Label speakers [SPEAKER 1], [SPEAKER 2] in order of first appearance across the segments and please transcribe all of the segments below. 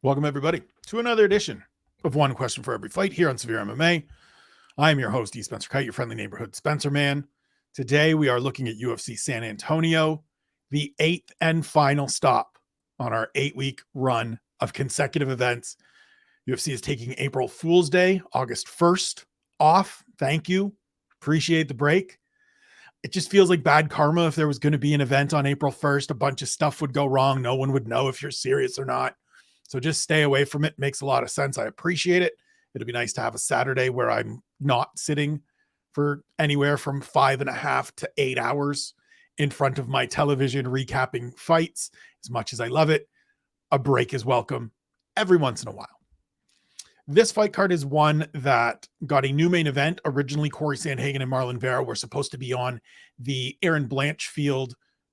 [SPEAKER 1] Welcome, everybody, to another edition of One Question for Every Fight here on SevereMMA. I am your host, E. Spencer Kyte, your friendly neighborhood Spencer man. Today, we are looking at UFC San Antonio, the 8th and final stop on our 8-week run of consecutive events. UFC is taking April Fool's Day, August 1st, off. Thank you. Appreciate the break. It just feels like bad karma. If there was going to be an event on April 1st, a bunch of stuff would go wrong. No one would know if you're serious or not. So just stay away from it. Makes a lot of sense. I appreciate it. It'll be nice to have a Saturday where I'm not sitting for anywhere from 5.5 to 8 hours in front of my television recapping fights. As much as I love it, a break is welcome every once in a while. This fight card is one that got a new main event. Originally, Corey Sandhagen and Marlon Vera were supposed to be on the Aaron Blanchfield,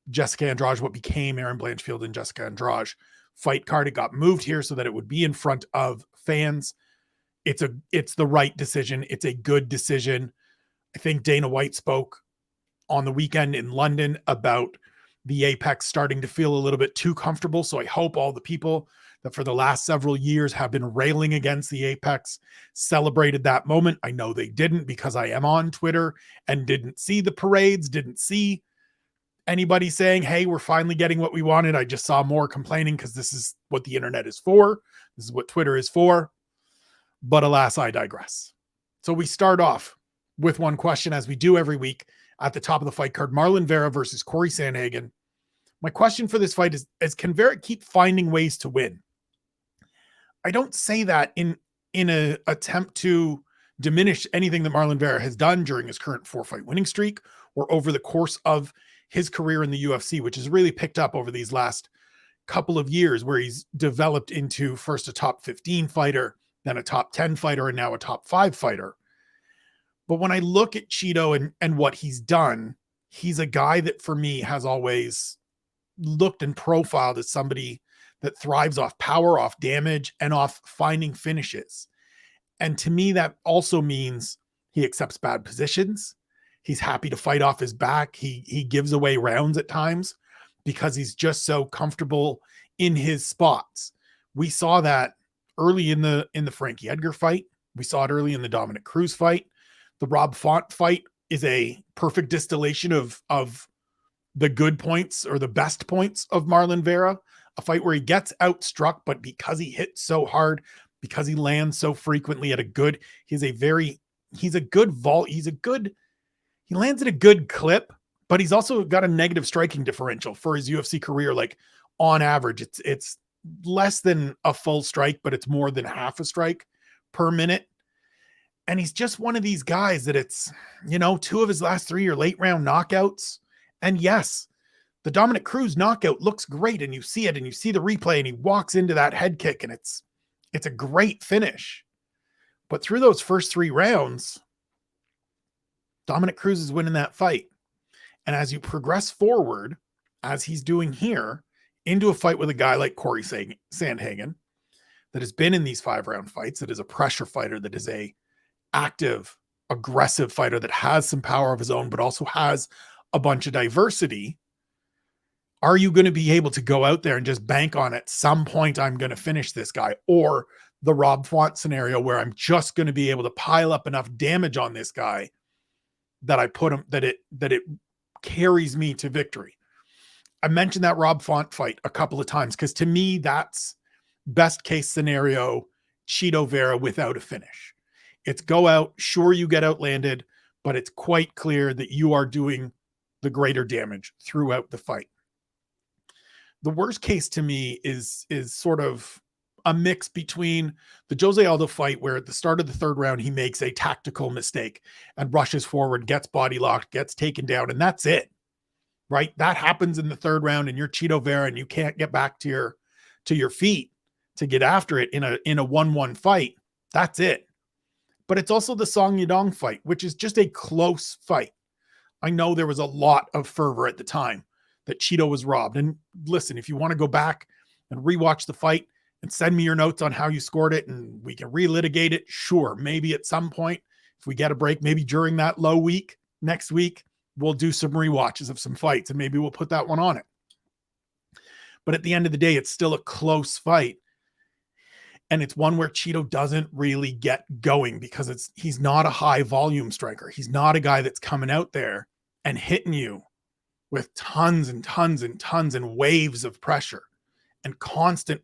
[SPEAKER 1] Jessica Andrade, what became Aaron Blanchfield and Jessica Andrade fight card. It got moved here so that it would be in front of fans. It's the right decision. It's a good decision. I think Dana White spoke on the weekend in London about the Apex starting to feel a little bit too comfortable. So I hope all the people that for the last several years have been railing against the Apex celebrated that moment. I know they didn't because I am on Twitter and didn't see the parades, didn't see anybody saying, hey, we're finally getting what we wanted. I just saw more complaining because this is what the internet is for. This is what Twitter is for. But alas, I digress. So we start off with one question, as we do every week at the top of the fight card: Marlon Vera versus Corey Sandhagen. My question for this fight is can Vera keep finding ways to win? I don't say that in an attempt to diminish anything that Marlon Vera has done during his current 4-fight winning streak or over the course of his career in the UFC, which has really picked up over these last couple of years, where he's developed into first a top 15 fighter, then a top 10 fighter, and now a top 5 fighter. But when I look at Cheeto and what he's done, he's a guy that for me has always looked and profiled as somebody that thrives off power, off damage, and off finding finishes. And to me, that also means he accepts bad positions. He's happy to fight off his back. He gives away rounds at times because he's just so comfortable in his spots. We saw that early in the Frankie Edgar fight. We saw it early in the Dominic Cruz fight. The Rob Font fight is a perfect distillation of the good points or the best points of Marlon Vera. A fight where he gets outstruck, but because he hits so hard, because he lands so frequently at he lands at a good clip, but he's also got a negative striking differential for his UFC career. Like on average, it's less than a full strike, but it's more than half a strike per minute. And he's just one of these guys that it's, 2 of his last 3 are late round knockouts. And yes, the Dominic Cruz knockout looks great, and you see it, and you see the replay, and he walks into that head kick, and it's a great finish. But through those first 3 rounds, Dominic Cruz is winning that fight. And as you progress forward, as he's doing here, into a fight with a guy like Corey Sandhagen that has been in these 5-round fights, that is a pressure fighter, that is a active, aggressive fighter that has some power of his own, but also has a bunch of diversity. Are you going to be able to go out there and just bank on at some point I'm going to finish this guy? Or the Rob Font scenario where I'm just going to be able to pile up enough damage on this guy that I put him, that it carries me to victory. I mentioned that Rob Font fight a couple of times because to me, that's best case scenario Cheeto Vera without a finish. It's go out, sure, you get outlanded, but it's quite clear that you are doing the greater damage throughout the fight. The worst case to me is sort of a mix between the Jose Aldo fight, where at the start of the 3rd round, he makes a tactical mistake and rushes forward, gets body locked, gets taken down, and that's it, right? That happens in the 3rd round, and you're Cheeto Vera, and you can't get back to your feet to get after it in a 1-1 fight. That's it. But it's also the Song Yadong fight, which is just a close fight. I know there was a lot of fervor at the time that Cheeto was robbed. And listen, if you want to go back and rewatch the fight and send me your notes on how you scored it and we can relitigate it, sure, maybe at some point, if we get a break, maybe during that low week next week, we'll do some rewatches of some fights and maybe we'll put that one on it. But at the end of the day, it's still a close fight. And it's one where Cheeto doesn't really get going because he's not a high volume striker. He's not a guy that's coming out there and hitting you with tons and tons and tons and waves of pressure and constant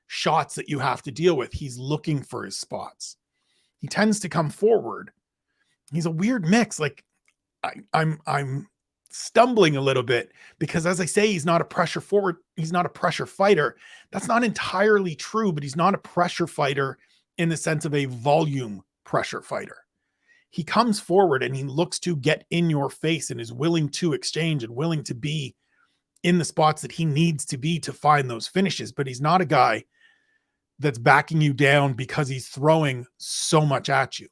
[SPEAKER 1] shots that you have to deal with. He's looking for his spots. He tends to come forward. He's a weird mix. Like I'm stumbling a little bit because, as I say, he's not a pressure forward. He's not a pressure fighter. That's not entirely true, but he's not a pressure fighter in the sense of a volume pressure fighter. He comes forward and he looks to get in your face and is willing to exchange and willing to be in the spots that he needs to be to find those finishes. But he's not a guy that's backing you down because he's throwing so much at you.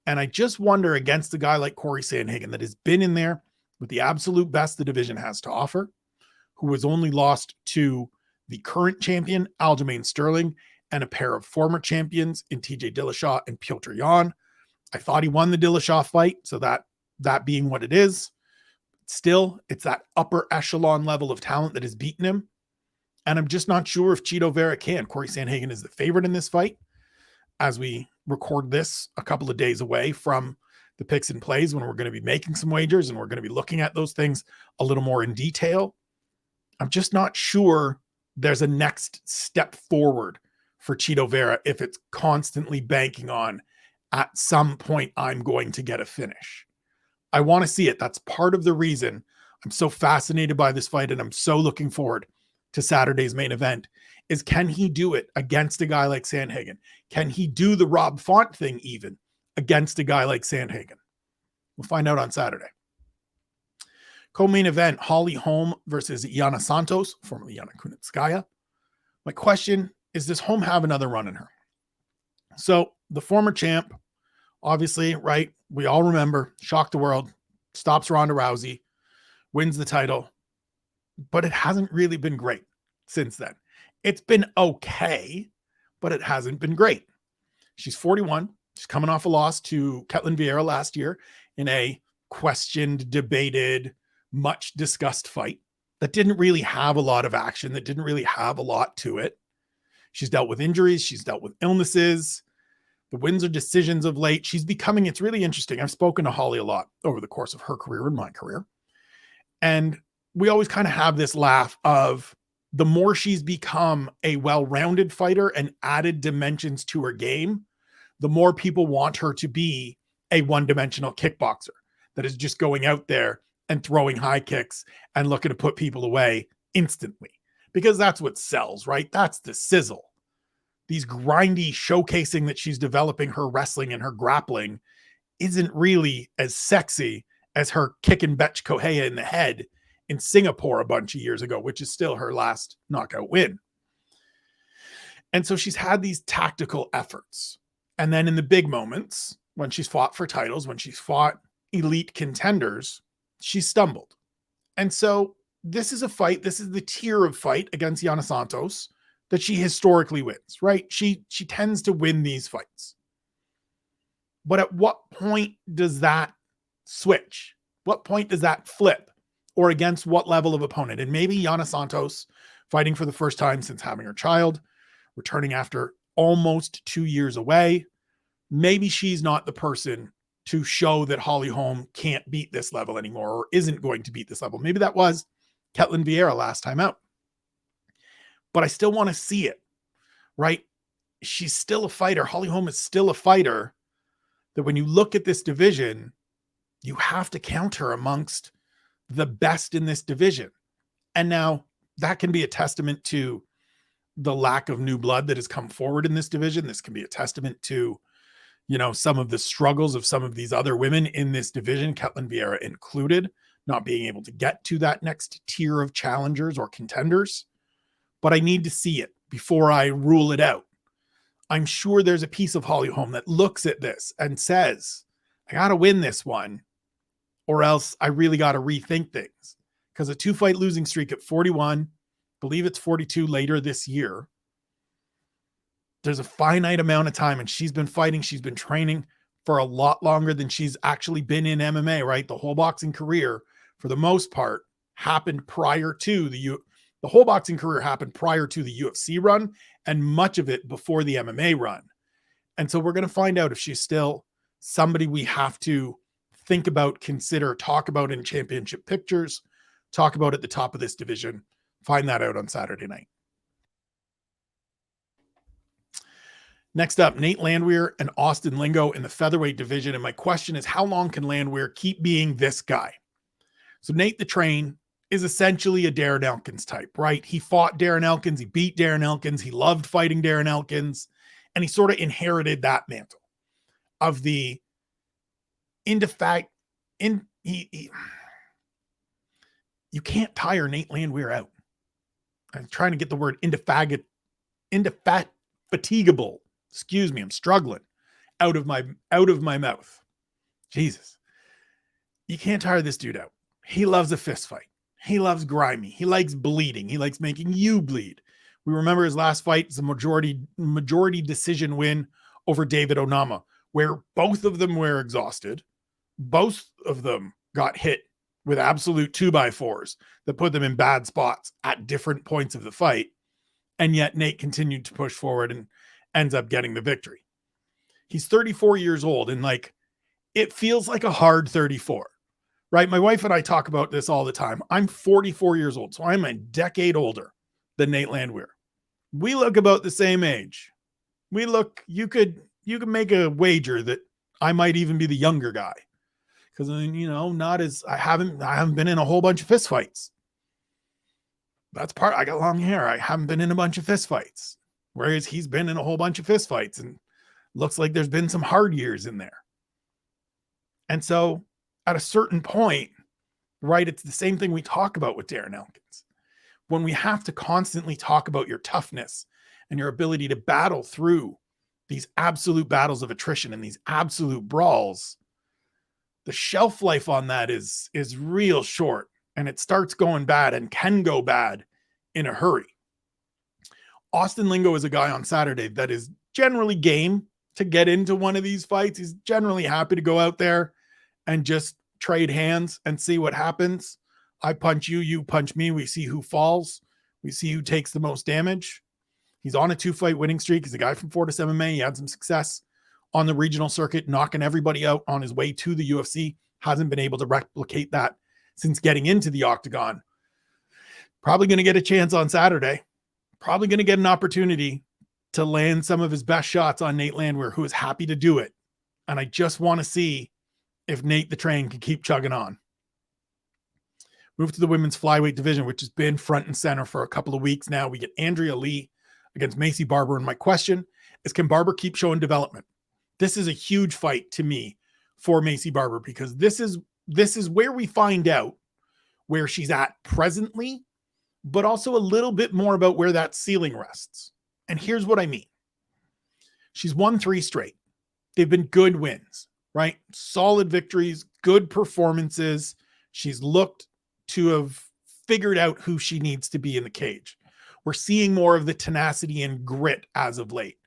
[SPEAKER 1] And I just wonder, against a guy like Corey Sandhagen that has been in there with the absolute best the division has to offer, who was only lost to the current champion, Aljamain Sterling, and a pair of former champions in TJ Dillashaw and Petr Yan. I thought he won the Dillashaw fight, so that being what it is, still, it's that upper echelon level of talent that has beaten him. And I'm just not sure if Chito Vera can. Corey Sandhagen is the favorite in this fight. As we record this a couple of days away from the picks and plays, when we're going to be making some wagers and we're going to be looking at those things a little more in detail, I'm just not sure there's a next step forward for Chito Vera if it's constantly banking on, at some point I'm going to get a finish. I want to see it. That's part of the reason I'm so fascinated by this fight and I'm so looking forward to Saturday's main event, is can he do it against a guy like Sandhagen? Can he do the Rob Font thing even against a guy like Sandhagen? We'll find out on Saturday. Co-main event, Holly Holm versus Yana Santos, formerly Yana Kunitskaya. My question is, does Holm have another run in her? So the former champ, obviously, right? We all remember, shocked the world, stops Ronda Rousey, wins the title, but it hasn't really been great since then. It's been okay, but it hasn't been great. She's 41. She's coming off a loss to Ketlin Vieira last year in a questioned, debated, much discussed fight that didn't really have a lot of action, that didn't really have a lot to it. She's dealt with injuries. She's dealt with illnesses. The wins are decisions of late. She's becoming, it's really interesting. I've spoken to Holly a lot over the course of her career and my career. And we always kind of have this laugh of the more she's become a well-rounded fighter and added dimensions to her game, the more people want her to be a one-dimensional kickboxer that is just going out there and throwing high kicks and looking to put people away instantly, because that's what sells, right? That's the sizzle. These grindy showcasing that she's developing her wrestling and her grappling isn't really as sexy as her kicking Betch Kohea in the head in Singapore a bunch of years ago, which is still her last knockout win. And so she's had these tactical efforts. And then in the big moments, when she's fought for titles, when she's fought elite contenders, she stumbled. And so this is a fight, this is the tier of fight against Yana Santos that she historically wins, right? She tends to win these fights. But at what point does that switch? What point does that flip? Or against what level of opponent? And maybe Yana Santos, fighting for the first time since having her child, returning after almost 2 years away, maybe she's not the person to show that Holly Holm can't beat this level anymore or isn't going to beat this level. Maybe that was Ketlin Vieira last time out. But I still want to see it, right? She's still a fighter. Holly Holm is still a fighter that when you look at this division, you have to count her amongst the best in this division. And now that can be a testament to the lack of new blood that has come forward in this division. This can be a testament to, you know, some of the struggles of some of these other women in this division, Ketlin Vieira included, not being able to get to that next tier of challengers or contenders. But I need to see it before I rule it out. I'm sure there's a piece of Holly Holm that looks at this and says, I got to win this one, or else I really got to rethink things. Because a 2-fight losing streak at 41, believe it's 42 later this year, there's a finite amount of time, and she's been fighting, she's been training for a lot longer than she's actually been in MMA, right? The whole boxing career, for the most part, happened prior to The whole boxing career happened prior to the UFC run and much of it before the MMA run. And so we're going to find out if she's still somebody we have to think about, consider, talk about in championship pictures, talk about at the top of this division. Find that out on Saturday night. Next up, Nate Landwehr and Austin Lingo in the featherweight division. And my question is, how long can Landwehr keep being this guy? So Nate the Train is essentially a Darren Elkins type, right? He fought Darren Elkins. He beat Darren Elkins. He loved fighting Darren Elkins. And he sort of inherited that mantle of the you can't tire Nate Landwehr out. I'm trying to get the word indefatigable. Excuse me, I'm struggling out of my mouth. Jesus. You can't tire this dude out. He loves a fist fight. He loves grimy. He likes bleeding. He likes making you bleed. We remember his last fight is a majority decision win over David Onama, where both of them were exhausted. Both of them got hit with absolute 2x4s that put them in bad spots at different points of the fight. And yet Nate continued to push forward and ends up getting the victory. He's 34 years old, and it feels like a hard 34, right? My wife and I talk about this all the time. I'm 44 years old, so I'm a decade older than Nate Landwehr. We look about the same age. You could make a wager that I might even be the younger guy. Because, I haven't been in a whole bunch of fist fights. I got long hair. I haven't been in a bunch of fist fights. Whereas he's been in a whole bunch of fist fights, and looks like there's been some hard years in there. And so at a certain point, right, it's the same thing we talk about with Darren Elkins. When we have to constantly talk about your toughness and your ability to battle through these absolute battles of attrition and these absolute brawls, the shelf life on that is real short, and it starts going bad and can go bad in a hurry. Austin Lingo is a guy on Saturday that is generally game to get into one of these fights. He's generally happy to go out there and just trade hands and see what happens. I punch you, you punch me. We see who falls. We see who takes the most damage. He's on a 2-fight winning streak. He's a guy from SevereMMA. He had some success on the regional circuit, knocking everybody out on his way to the UFC. Hasn't been able to replicate that since getting into the octagon. Probably going to get a chance on Saturday. Probably going to get an opportunity to land some of his best shots on Nate Landwehr, who is happy to do it. And I just want to see if Nate the Train can keep chugging on. Move to the women's flyweight division, which has been front and center for a couple of weeks now. We get Andrea Lee against Macy Barber. And my question is, can Barber keep showing development? This is a huge fight to me for Macy Barber, because this is where we find out where she's at presently, but also a little bit more about where that ceiling rests. And here's what I mean. She's won 3 straight. They've been good wins, right? Solid victories, good performances. She's looked to have figured out who she needs to be in the cage. We're seeing more of the tenacity and grit as of late,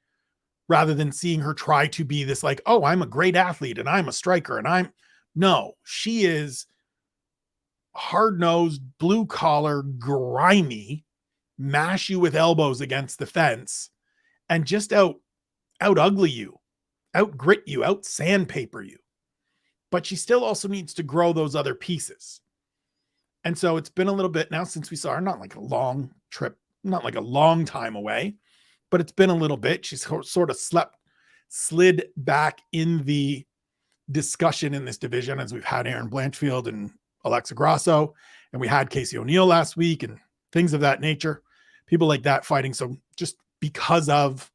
[SPEAKER 1] rather than seeing her try to be this oh, I'm a great athlete and I'm a striker and no, she is hard-nosed, blue-collar, grimy, mash you with elbows against the fence, and just out-ugly you, out-grit you, out-sandpaper you. But she still also needs to grow those other pieces. And so it's been a little bit now since we saw her, not like a long trip, not like a long time away, but it's been a little bit. She's sort of slid back in the discussion in this division, as we've had Erin Blanchfield and Alexa Grasso, and we had Casey O'Neill last week and things of that nature, people like that fighting. So just because of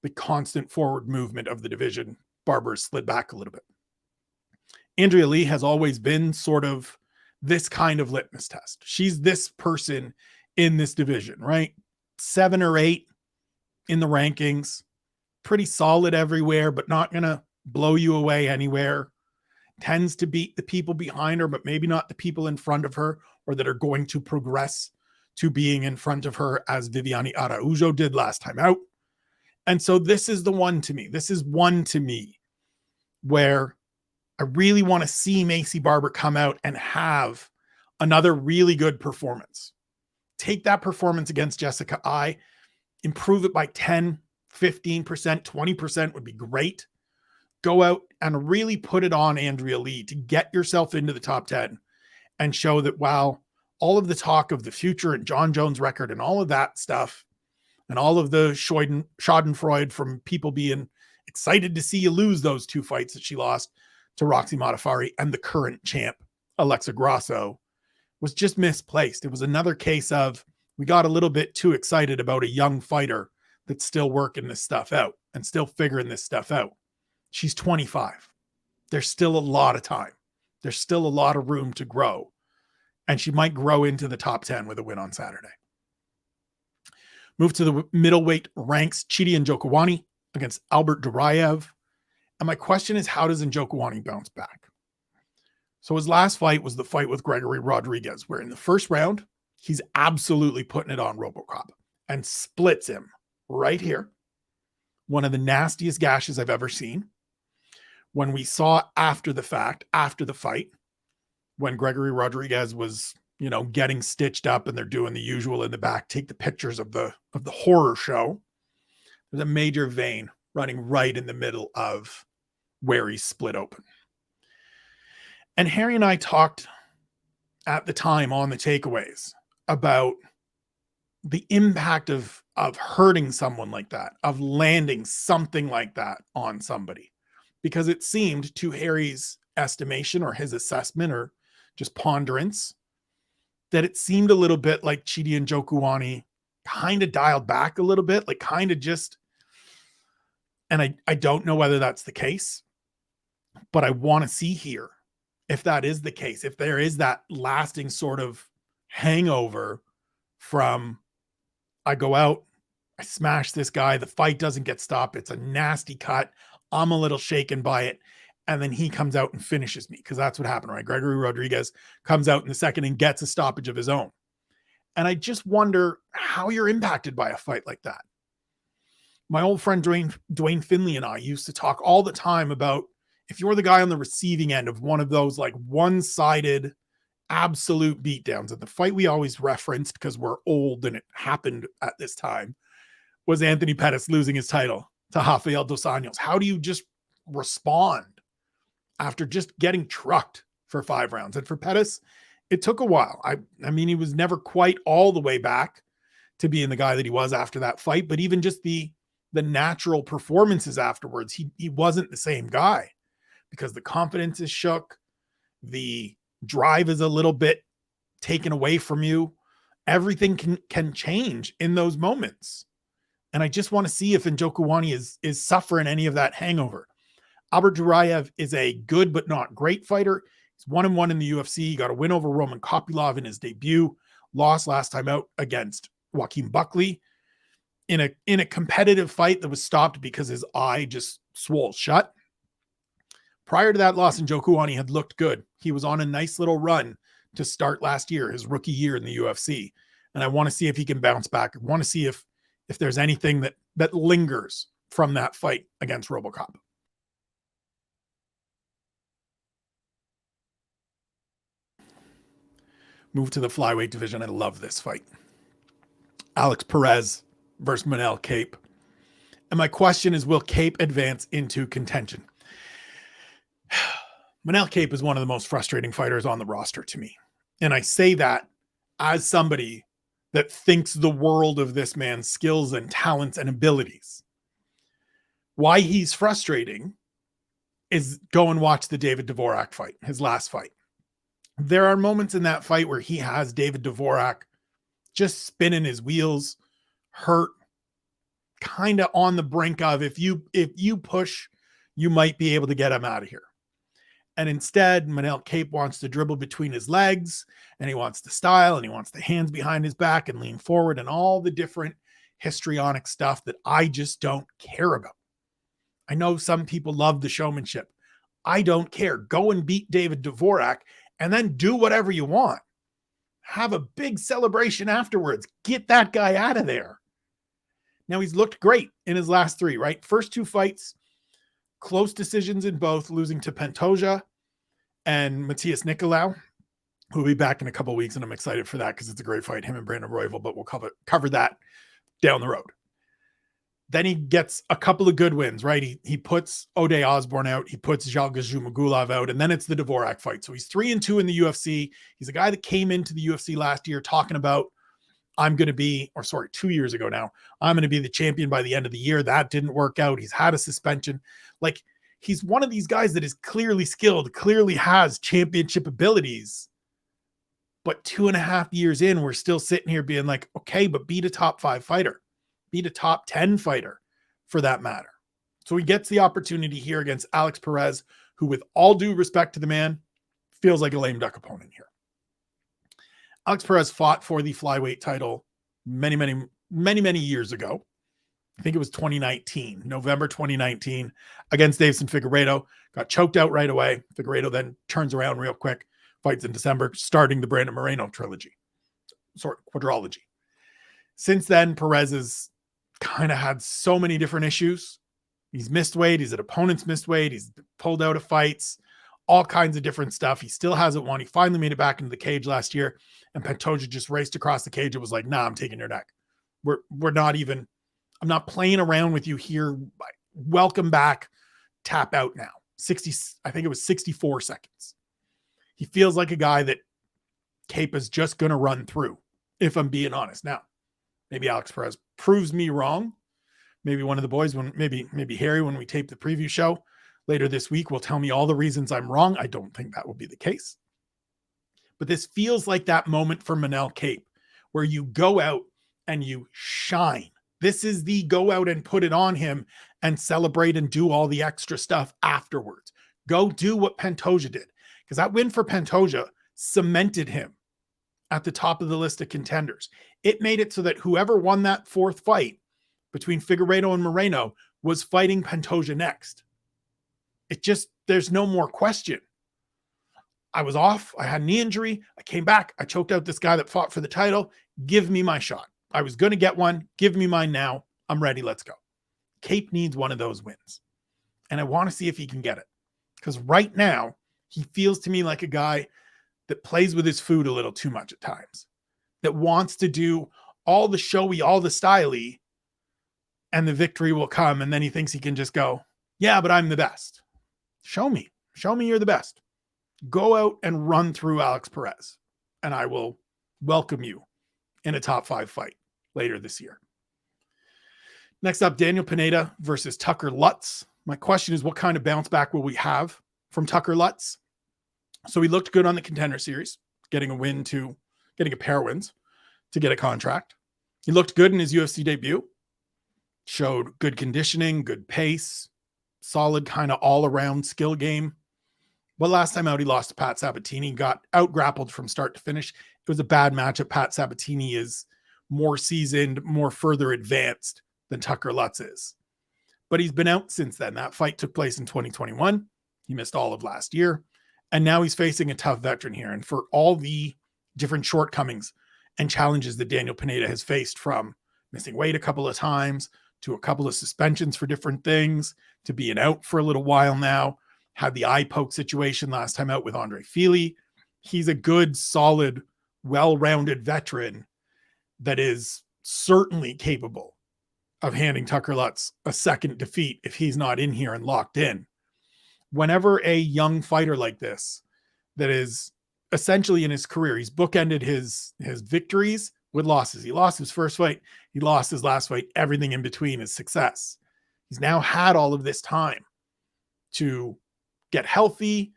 [SPEAKER 1] the constant forward movement of the division, Barber slid back a little bit. Andrea Lee has always been sort of this kind of litmus test. She's this person in this division, right? 7 or 8 in the rankings, pretty solid everywhere, but not going to blow you away anywhere. Tends to beat the people behind her, but maybe not the people in front of her, or that are going to progress to being in front of her, as Viviane Araujo did last time out. And so this is the one to me. This is one to me where I really want to see Macy Barber come out and have another really good performance. take that performance against Jessica Eye, improve it by 10, 15%, 20% would be great. Go out and really put it on Andrea Lee to get yourself into the top 10 and show that while all of the talk of the future and John Jones record and all of that stuff and all of the schadenfreude from people being excited to see you lose those 2 fights that she lost to Roxy Modafferi and the current champ, Alexa Grasso, was just misplaced. It was another case of we got a little bit too excited about a young fighter that's still working this stuff out and still figuring this stuff out. She's 25. There's still a lot of time. There's still a lot of room to grow. And she might grow into the top 10 with a win on Saturday. Move to the middleweight ranks, Chidi Njokuani against Albert Duraev. And my question is, how does Njokuani bounce back? So his last fight was the fight with Gregory Rodriguez, where in the first round, he's absolutely putting it on RoboCop and splits him right here. One of the nastiest gashes I've ever seen. When we saw after the fact, after the fight, when Gregory Rodriguez was, getting stitched up and they're doing the usual in the back, take the pictures of the horror show. There's a major vein running right in the middle of where he's split open. And Harry and I talked at the time on the takeaways about the impact of hurting someone like that, of landing something like that on somebody. Because it seemed, to Harry's estimation or his assessment or just ponderance, that it seemed a little bit like Chidi Njokuani kind of dialed back a little bit, like kind of just, and I don't know whether that's the case, but I want to see here if that is the case, if there is that lasting sort of hangover from, I go out, I smash this guy, the fight doesn't get stopped, it's a nasty cut, I'm a little shaken by it, and then he comes out and finishes me, because that's what happened, right? Gregory Rodriguez comes out in the second and gets a stoppage of his own. And I just wonder how you're impacted by a fight like that. My old friend Dwayne Finley and I used to talk all the time about if you're the guy on the receiving end of one of those like one-sided absolute beatdowns. And the fight we always referenced, because we're old and it happened at this time, was Anthony Pettis losing his title to Rafael dos Anjos. How do you just respond after just getting trucked for 5 rounds? And for Pettis, it took a while. I mean, he was never quite all the way back to being the guy that he was after that fight, but even just the natural performances afterwards, he wasn't the same guy, because the confidence is shook. The drive is a little bit taken away from you. Everything can change in those moments. And I just want to see if Njokuani is suffering any of that hangover. Albert Duraev is a good but not great fighter. He's 1-1 in the UFC. He got a win over Roman Kopylov in his debut. Lost last time out against Joaquin Buckley in a competitive fight that was stopped because his eye just swole shut. Prior to that loss, Njokuani had looked good. He was on a nice little run to start last year, his rookie year in the UFC. And I want to see if he can bounce back. I want to see if there's anything that lingers from that fight against RoboCop. Move to the flyweight division. I love this fight. Alex Perez versus Manel Kape. And my question is, will Kape advance into contention? Manel Kape is one of the most frustrating fighters on the roster to me. And I say that as somebody that thinks the world of this man's skills and talents and abilities. Why he's frustrating is go and watch the David Dvorak fight, his last fight. There are moments in that fight where he has David Dvorak just spinning his wheels, hurt, kind of on the brink of, if you push, you might be able to get him out of here. And instead, Manel Kape wants to dribble between his legs, and he wants the style, and he wants the hands behind his back and lean forward, and all the different histrionic stuff that I just don't care about. I know some people love the showmanship. I don't care. Go and beat David Dvorak, and then do whatever you want. Have a big celebration afterwards. Get that guy out of there. Now, he's looked great in his last 3, right? First 2 fights, close decisions in both, losing to Pantoja and Matthias Nicolau. We'll be back in a couple of weeks, and I'm excited for that because it's a great fight, him and Brandon Royval, but we'll cover that down the road. Then he gets a couple of good wins, right? He puts Ode Osborne out. He puts Zhalgazhumagulov out, and then it's the Dvorak fight. So he's 3-2 in the UFC. He's a guy that came into the UFC last year talking about, 2 years ago now, I'm going to be the champion by the end of the year. That didn't work out. He's had a suspension. Like, he's one of these guys that is clearly skilled, clearly has championship abilities. But 2.5 years in, we're still sitting here being like, okay, but beat a top 5 fighter. Beat a top 10 fighter for that matter. So he gets the opportunity here against Alex Perez, who, with all due respect to the man, feels like a lame duck opponent here. Alex Perez fought for the flyweight title many years ago. I think it was 2019, November 2019, against Davison Figueiredo. Got choked out right away. Figueiredo then turns around real quick, fights in December, starting the Brandon Moreno quadrology. Since then, Perez has kind of had so many different issues. He's missed weight. He's at opponents missed weight. He's pulled out of fights, all kinds of different stuff. He still hasn't won. He finally made it back into the cage last year, and Pantoja just raced across the cage. It was like, nah, I'm taking your neck. We're not even, I'm not playing around with you here. Welcome back. Tap out now. I think it was 64 seconds. He feels like a guy that Kyte is just going to run through, if I'm being honest. Now, maybe Alex Perez proves me wrong. Maybe one of the boys, maybe Harry, when we tape the preview show later this week, will tell me all the reasons I'm wrong. I don't think that will be the case. But this feels like that moment for Manel Kyte, where you go out and you shine. This is the go out and put it on him and celebrate and do all the extra stuff afterwards. Go do what Pantoja did. Because that win for Pantoja cemented him at the top of the list of contenders. It made it so that whoever won that fourth fight between Figueiredo and Moreno was fighting Pantoja next. There's no more question. I was off. I had a knee injury. I came back. I choked out this guy that fought for the title. Give me my shot. I was going to get one. Give me mine now. I'm ready. Let's go. Kyte needs one of those wins. And I want to see if he can get it. Because right now, he feels to me like a guy that plays with his food a little too much at times. That wants to do all the showy, all the styly, and the victory will come. And then he thinks he can just go, yeah, but I'm the best. Show me. Show me you're the best. Go out and run through Alex Perez, and I will welcome you in a top 5 fight later this year. Next up, Daniel Pineda versus Tucker Lutz. My question is, what kind of bounce back will we have from Tucker Lutz? So he looked good on the Contender Series, getting a pair of wins to get a contract. He looked good in his UFC debut, showed good conditioning, good pace, solid kind of all-around skill game. But last time out, he lost to Pat Sabatini, got out-grappled from start to finish. It was a bad matchup. Pat Sabatini is more seasoned, more further advanced than Tucker Lutz is. But he's been out since then. That fight took place in 2021. He missed all of last year. And now he's facing a tough veteran here. And for all the different shortcomings and challenges that Daniel Pineda has faced, from missing weight a couple of times to a couple of suspensions for different things to being out for a little while now, had the eye poke situation last time out with Andre Fili. He's a good, solid, well-rounded veteran that is certainly capable of handing Tucker Lutz a second defeat if he's not in here and locked in. Whenever a young fighter like this, that is essentially in his career, he's bookended his victories with losses. He lost his first fight. He lost his last fight. Everything in between is success. He's now had all of this time to get healthy,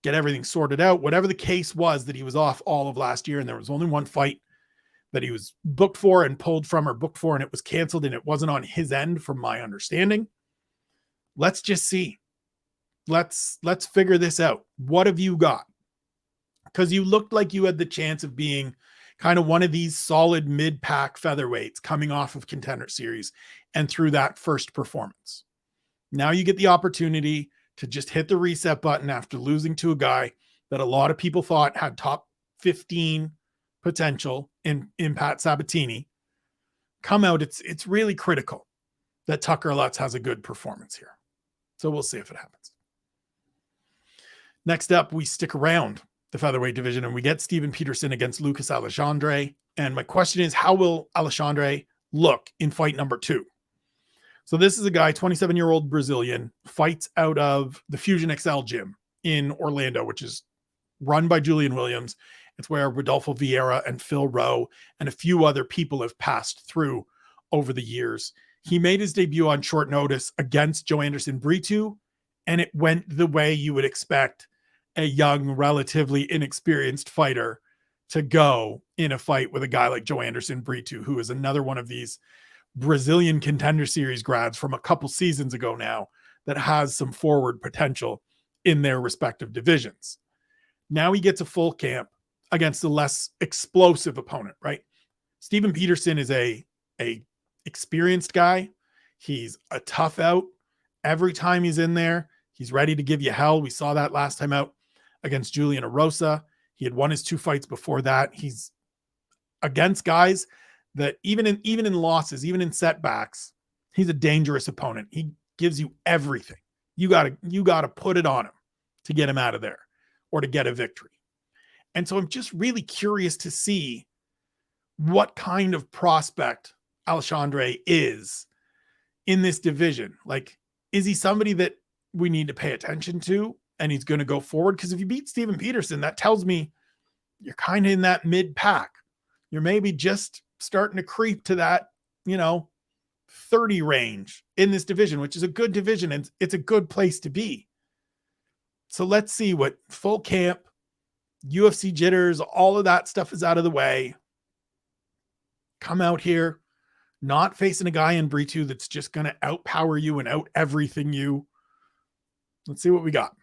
[SPEAKER 1] get everything sorted out. Whatever the case was that he was off all of last year, and there was only one fight that he was booked for and pulled from, or booked for and it was canceled, and it wasn't on his end from my understanding. Let's just see. Let's figure this out. What have you got? Because you looked like you had the chance of being kind of one of these solid mid-pack featherweights coming off of Contender Series and through that first performance. Now you get the opportunity to just hit the reset button after losing to a guy that a lot of people thought had top 15 potential in Pat Sabatini. Come out. It's really critical that Tucker Lutz has a good performance here. So we'll see if it happens. Next up, we stick around the featherweight division, and we get Steven Peterson against Lucas Alexandre. And my question is, how will Alexandre look in fight number 2? So this is a guy, 27-year-old Brazilian, fights out of the Fusion XL gym in Orlando, which is run by Julian Williams. It's where Rodolfo Vieira and Phil Rowe and a few other people have passed through over the years. He made his debut on short notice against Joe Anderson Brito, and it went the way you would expect a young, relatively inexperienced fighter to go in a fight with a guy like Joe Anderson Brito, who is another one of these Brazilian Contender Series grads from a couple seasons ago now that has some forward potential in their respective divisions. Now he gets a full camp against a less explosive opponent, right? Steven Peterson is a experienced guy. He's a tough out. Every time he's in there, he's ready to give you hell. We saw that last time out against Julian Erosa. He had won his 2 fights before that. He's against guys that even in losses, even in setbacks, he's a dangerous opponent. He gives you everything. You gotta put it on him to get him out of there or to get a victory. And so I'm just really curious to see what kind of prospect Alexandre is in this division. Like, is he somebody that we need to pay attention to and he's going to go forward? Because if you beat Steven Peterson, that tells me you're kind of in that mid pack. You're maybe just starting to creep to that, 30 range in this division, which is a good division and it's a good place to be. So let's see what full camp, UFC jitters, all of that stuff is out of the way. Come out here, not facing a guy in Brito that's just going to outpower you and out everything you. Let's see what we got.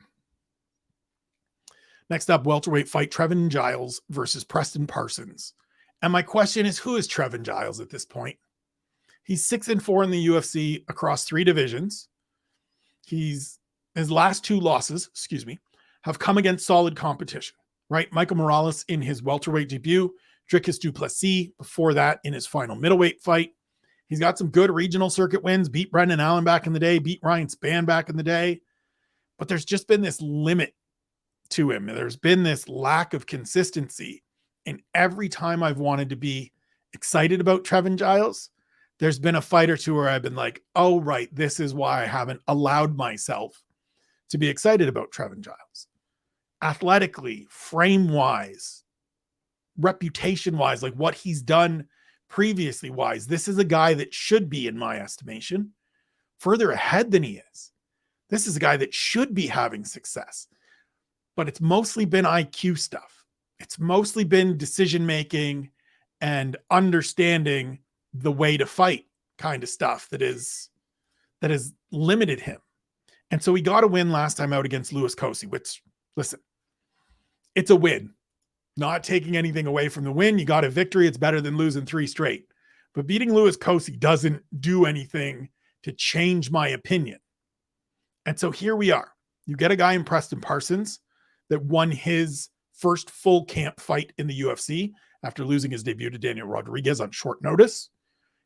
[SPEAKER 1] Next up, welterweight fight, Trevin Giles versus Preston Parsons. And my question is, who is Trevin Giles at this point? He's 6-4 in the UFC across 3 divisions. His last 2 losses, have come against solid competition, right? Michael Morales in his welterweight debut, Dricus du Plessis before that in his final middleweight fight. He's got some good regional circuit wins, beat Brendan Allen back in the day, beat Ryan Spann back in the day. But there's just been this limit to him. There's been this lack of consistency. And every time I've wanted to be excited about Trevin Giles, there's been a fight or two where I've been like, oh, right, this is why I haven't allowed myself to be excited about Trevin Giles. Athletically, frame-wise, reputation-wise, like what he's done previously-wise, this is a guy that should be, in my estimation, further ahead than he is. This is a guy that should be having success. But it's mostly been IQ stuff. It's mostly been decision-making and understanding the way to fight kind of stuff that has limited him. And so he got a win last time out against Louis Cosi, which, listen, it's a win. Not taking anything away from the win. You got a victory. It's better than losing 3 straight. But beating Louis Cosi doesn't do anything to change my opinion. And so here we are. You get a guy in Preston Parsons that won his first full camp fight in the UFC after losing his debut to Daniel Rodriguez on short notice.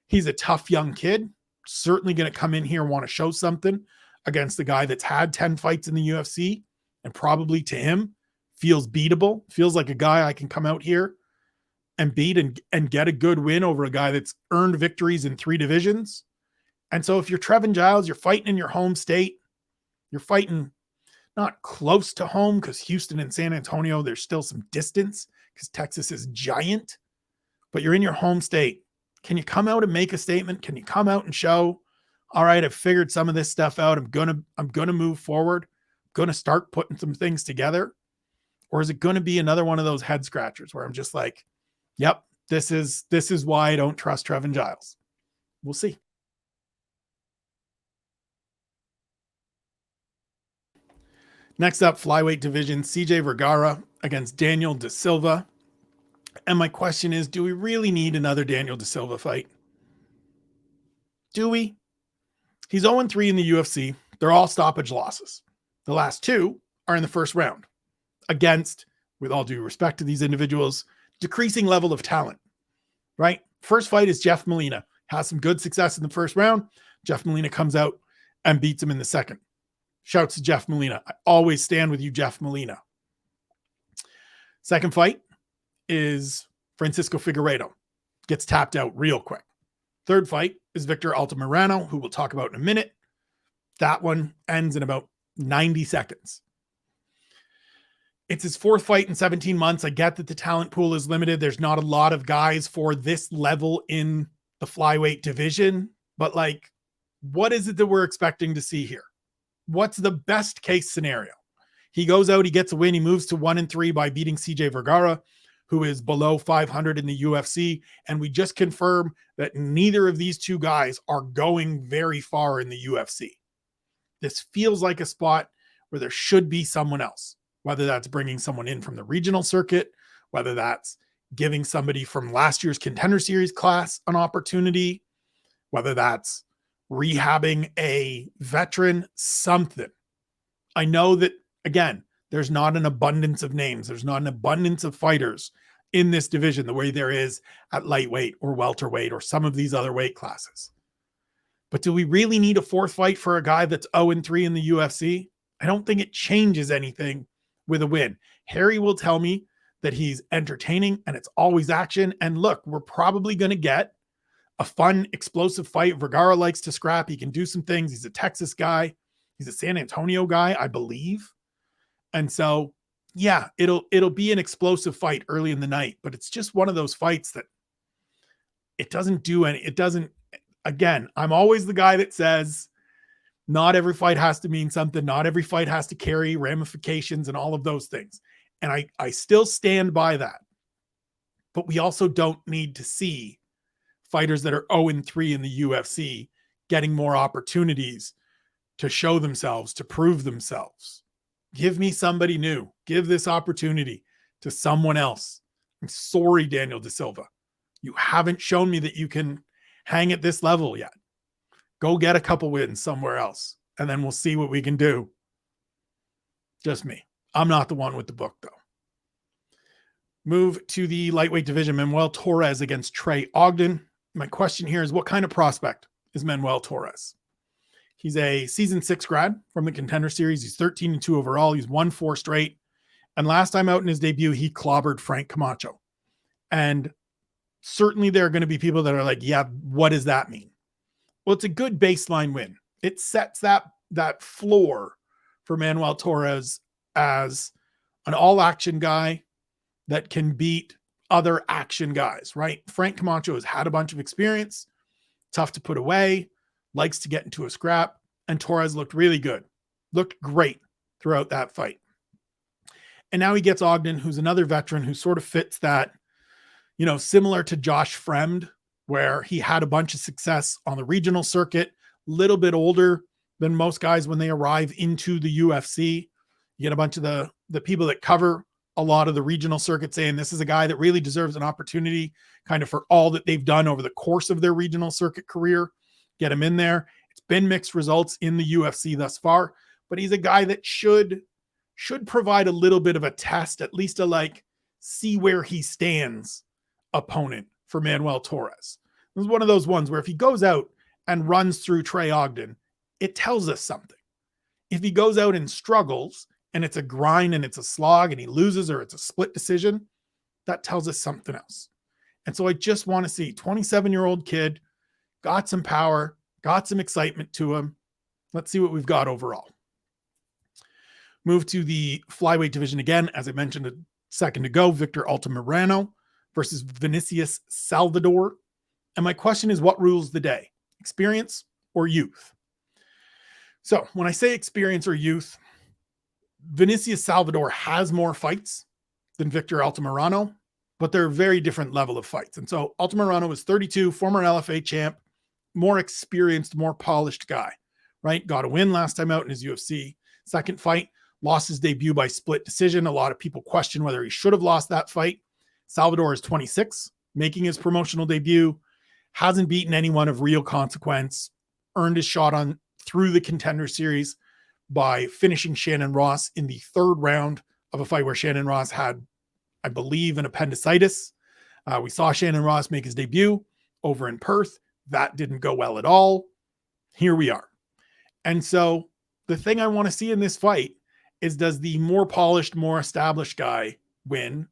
[SPEAKER 1] He's a tough young kid, certainly going to come in here and want to show something against the guy that's had 10 fights in the UFC and probably to him feels beatable, feels like a guy I can come out here and beat and get a good win over a guy that's earned victories in 3 divisions. And so if you're Trevin Giles, you're fighting in your home state, you're fighting not close to home because Houston and San Antonio, there's still some distance because Texas is giant, but you're in your home state. Can you come out and make a statement? Can you come out and show, all right, I've figured some of this stuff out. I'm gonna move forward. I'm gonna start putting some things together. Or is it going to be another one of those head scratchers where I'm just like, yep, this is why I don't trust Trevin Giles. We'll see. Next up, flyweight division, CJ Vergara against Daniel Da Silva. And my question is, do we really need another Daniel Da Silva fight? Do we? He's 0-3 in the UFC. They're all stoppage losses. The last 2 are in the first round against, with all due respect to these individuals, decreasing level of talent, right? First fight is Jeff Molina. Has some good success in the first round. Jeff Molina comes out and beats him in the second. Shouts to Jeff Molina. I always stand with you, Jeff Molina. Second fight is Francisco Figueiredo. Gets tapped out real quick. Third fight is Victor Altamirano, who we'll talk about in a minute. That one ends in about 90 seconds. It's his fourth fight in 17 months. I get that the talent pool is limited. There's not a lot of guys for this level in the flyweight division, but like, what is it that we're expecting to see here? What's the best case scenario? He goes out, he gets a win, he moves to 1-3 by beating CJ Vergara, who is below 500 in the UFC. And we just confirmed that neither of these two guys are going very far in the UFC. This feels like a spot where there should be someone else, whether that's bringing someone in from the regional circuit, whether that's giving somebody from last year's Contender Series class an opportunity, whether that's rehabbing a veteran, something. I know that, again, there's not an abundance of names. There's not an abundance of fighters in this division the way there is at lightweight or welterweight or some of these other weight classes. But do we really need a fourth fight for a guy that's 0-3 in the UFC? I don't think it changes anything with a win. Harry will tell me that he's entertaining and it's always action. And look, we're probably going to get a fun, explosive fight. Vergara likes to scrap. He can do some things. He's a Texas guy. He's a San Antonio guy, I believe. And so, yeah, it'll be an explosive fight early in the night, but it's just one of those fights that it doesn't do any, it doesn't, again, I'm always the guy that says not every fight has to mean something. Not every fight has to carry ramifications and all of those things. And I still stand by that. But we also don't need to see fighters that are 0-3 in the UFC getting more opportunities to show themselves, to prove themselves. Give me somebody new. Give this opportunity to someone else. I'm sorry, Daniel Da Silva. You haven't shown me that you can hang at this level yet. Go get a couple wins somewhere else, and then we'll see what we can do. Just me. I'm not the one with the book, though. Move to the lightweight division. Manuel Torres against Trey Ogden. My question here is, what kind of prospect is Manuel Torres? He's a season 6 grad from the Contender Series. He's 13-2 overall. He's won 4 straight. And last time out in his debut, he clobbered Frank Camacho. And certainly there are going to be people that are like, yeah, what does that mean? Well, it's a good baseline win. It sets that floor for Manuel Torres as an all-action guy that can beat other action guys, right? Frank Camacho has had a bunch of experience, tough to put away, likes to get into a scrap, and Torres looked really good. Looked great throughout that fight. And now he gets Ogden, who's another veteran who sort of fits that, similar to Josh Fremd, where he had a bunch of success on the regional circuit, a little bit older than most guys when they arrive into the UFC. You get a bunch of the people that cover a lot of the regional circuit saying this is a guy that really deserves an opportunity kind of for all that they've done over the course of their regional circuit career. Get him in there. It's been mixed results in the UFC thus far, but he's a guy that should provide a little bit of a test, at least a see where he stands opponent for Manuel Torres. This is one of those ones where if he goes out and runs through Trey Ogden, it tells us something. If he goes out and struggles and it's a grind and it's a slog and he loses or it's a split decision, that tells us something else. And so I just want to see 27-year-old kid, got some power, got some excitement to him. Let's see what we've got overall. Move to the flyweight division again. As I mentioned a second ago, Victor Altamirano versus Vinicius Salvador. And my question is, what rules the day? Experience or youth? So when I say experience or youth, Vinicius Salvador has more fights than Victor Altamirano, but they're a very different level of fights. And so Altamirano is 32, former LFA champ, more experienced, more polished guy, right? Got a win last time out in his UFC second fight, lost his debut by split decision. A lot of people question whether he should have lost that fight. Salvador is 26, making his promotional debut, hasn't beaten anyone of real consequence, earned his shot on through the Contender Series by finishing Shannon Ross in the third round of a fight where Shannon Ross had, I believe, an appendicitis. We saw Shannon Ross make his debut over in Perth. That didn't go well at all. Here we are. And so the thing I want to see in this fight is, does the more polished, more established guy win,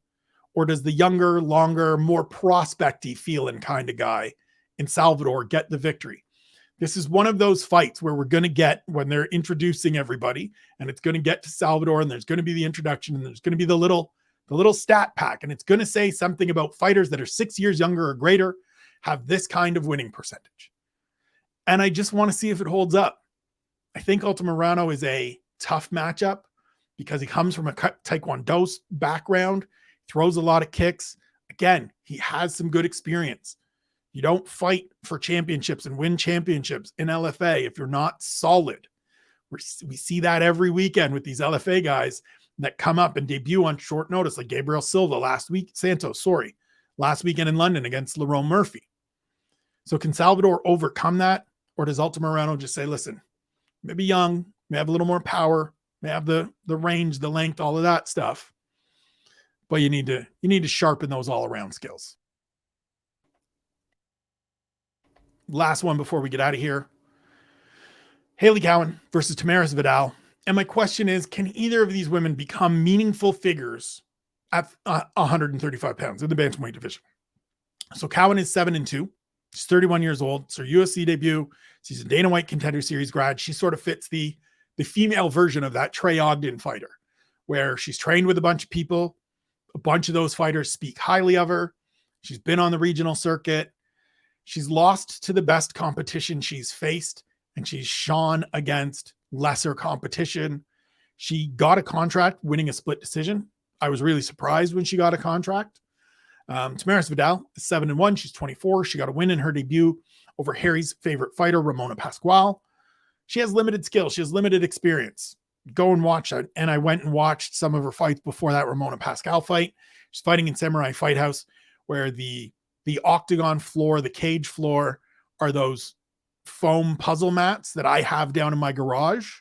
[SPEAKER 1] Or does the younger, longer, more prospecty feeling kind of guy in Salvador get the victory? This is one of those fights where we're going to get, when they're introducing everybody, and it's going to get to Salvador, and there's going to be the introduction, and there's going to be the little stat pack, and it's going to say something about fighters that are 6 years younger or greater have this kind of winning percentage. And I just want to see if it holds up. I think Altamirano is a tough matchup because he comes from a Taekwondo background, throws a lot of kicks. Again, he has some good experience. You don't fight for championships and win championships in LFA if you're not solid. We see that every weekend with these LFA guys that come up and debut on short notice, like Gabriel Silva last weekend in London against Lerone Murphy. So can Salvador overcome that? Or does Altamirano just say, listen, maybe young, may have a little more power, may have the range, the length, all of that stuff, but you need to sharpen those all-around skills. Last one before we get out of here. Haley Cowan versus Tamaris Vidal. And my question is, can either of these women become meaningful figures at 135 pounds in the bantamweight division? So Cowan is 7-2. She's 31 years old. It's her UFC debut. She's a Dana White Contender Series grad. She sort of fits the female version of that Trey Ogden fighter, where she's trained with a bunch of people. A bunch of those fighters speak highly of her. She's been on the regional circuit. She's lost to the best competition she's faced, and she's shone against lesser competition. She got a contract winning a split decision. I was really surprised when she got a contract. Tamaris Vidal is 7-1. She's 24. She got a win in her debut over Harry's favorite fighter, Ramona Pascual. She has limited skill. She has limited experience. Go and watch it. And I went and watched some of her fights before that Ramona Pascual fight. She's fighting in Samurai Fight House, where the octagon floor, the cage floor, are those foam puzzle mats that I have down in my garage.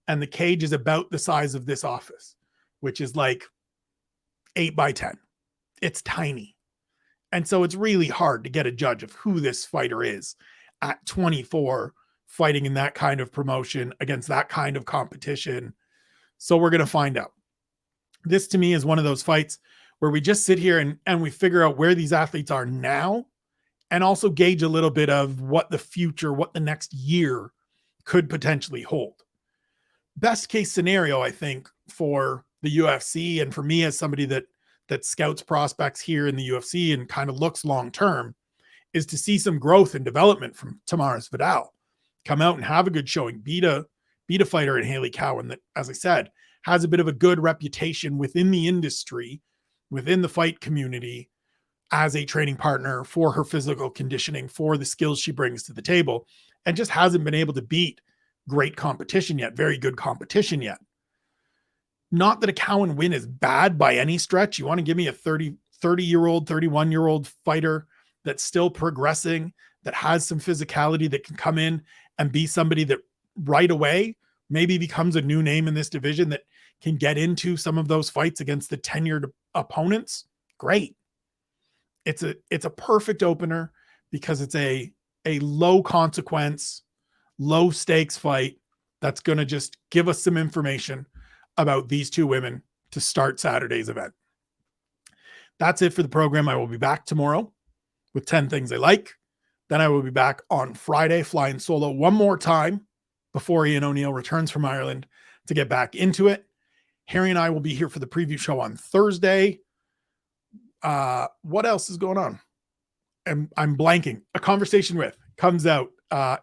[SPEAKER 1] And the cage is about the size of this office, which is like 8 by 10. It's tiny. And so it's really hard to get a judge of who this fighter is at 24, fighting in that kind of promotion against that kind of competition. So we're going to find out. This to me is one of those fights where we just sit here and we figure out where these athletes are now, and also gauge a little bit of what the future, what the next year could potentially hold. Best case scenario, I think, for the UFC and for me as somebody that scouts prospects here in the UFC and kind of looks long-term, is to see some growth and development from Tamaris Vidal. Come out and have a good showing, beat a fighter in Haley Cowan that, as I said, has a bit of a good reputation within the industry, within the fight community, as a training partner for her physical conditioning, for the skills she brings to the table, and just hasn't been able to beat great competition yet, very good competition yet. Not that a Cowan win is bad by any stretch. You want to give me a 30-year-old, 31-year-old fighter that's still progressing, that has some physicality, that can come in and be somebody that right away maybe becomes a new name in this division, that can get into some of those fights against the tenured opponents. Great. It's a perfect opener because it's a low consequence, low stakes fight that's going to just give us some information about these two women to start Saturday's event. That's it for the program. I will be back tomorrow with 10 things I like. Then I will be back on Friday flying solo one more time before Ian O'Neill returns from Ireland to get back into it. Harry and I will be here for the preview show on Thursday. What else is going on? I'm blanking. A Conversation With comes out.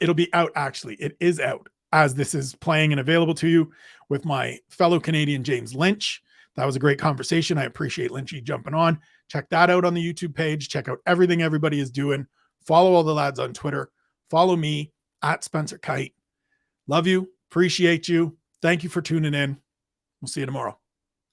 [SPEAKER 1] It'll be out, actually. It is out as this is playing and available to you, with my fellow Canadian James Lynch. That was a great conversation. I appreciate Lynchy jumping on. Check that out on the YouTube page. Check out everything everybody is doing. Follow all the lads on Twitter. Follow me at Spencer Kyte. Love you. Appreciate you. Thank you for tuning in. We'll see you tomorrow.